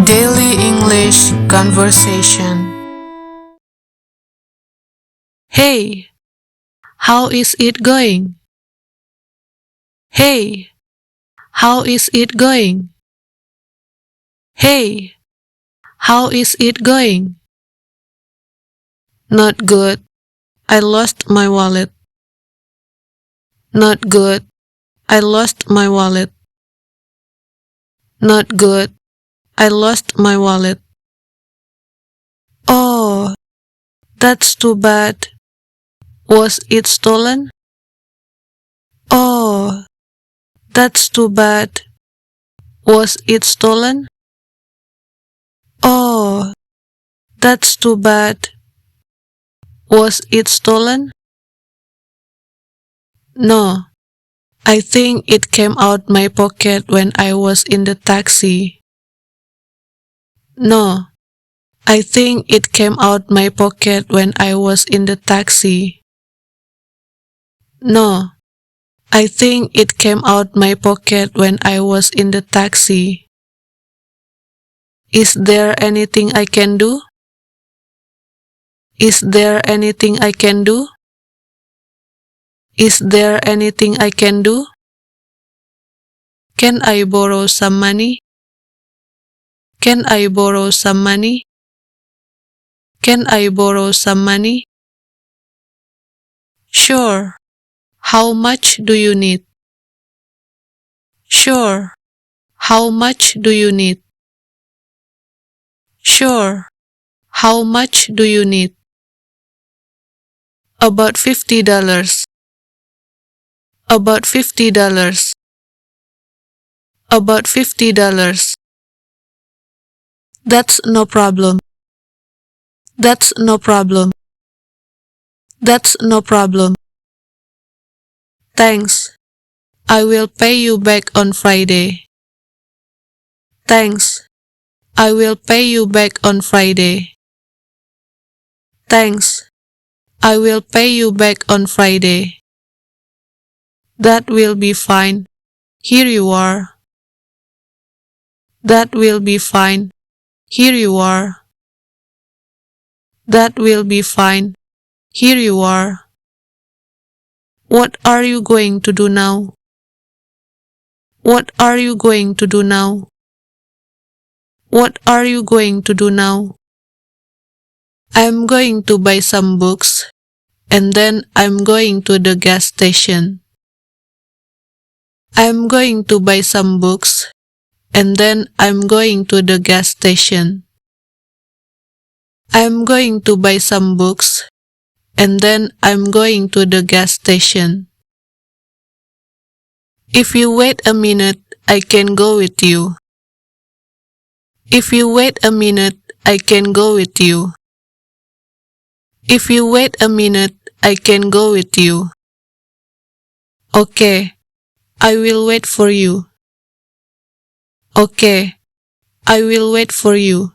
Daily English Conversation. Hey, how is it going? Hey, how is it going? Hey, how is it going? Not good. I lost my wallet. Not good. I lost my wallet. Not good. I lost my wallet. Oh, that's too bad. Was it stolen? Oh, that's too bad. Was it stolen? Oh, that's too bad. Was it stolen? No, I think it came out my pocket when I was in the taxi. No, I think it came out my pocket when I was in the taxi. No, I think it came out my pocket when I was in the taxi. Is there anything I can do? Is there anything I can do? Is there anything I can do? Can I borrow some money? Can I borrow some money? Can I borrow some money? Sure. How much do you need? Sure. How much do you need? Sure. How much do you need? About $50. About $50. About $50. That's no problem. That's no problem. That's no problem. Thanks. I will pay you back on Friday. Thanks. I will pay you back on Friday. Thanks. I will pay you back on Friday. That will be fine. Here you are. That will be fine. Here you are. That will be fine. Here you are. What are you going to do now? What are you going to do now? What are you going to do now? I'm going to buy some books, and then I'm going to the gas station. I'm going to buy some books, and then I'm going to the gas station. I'm going to buy some books, and then I'm going to the gas station. If you wait a minute, I can go with you. If you wait a minute, I can go with you. If you wait a minute, I can go with you. Okay, I will wait for you. Okay, I will wait for you.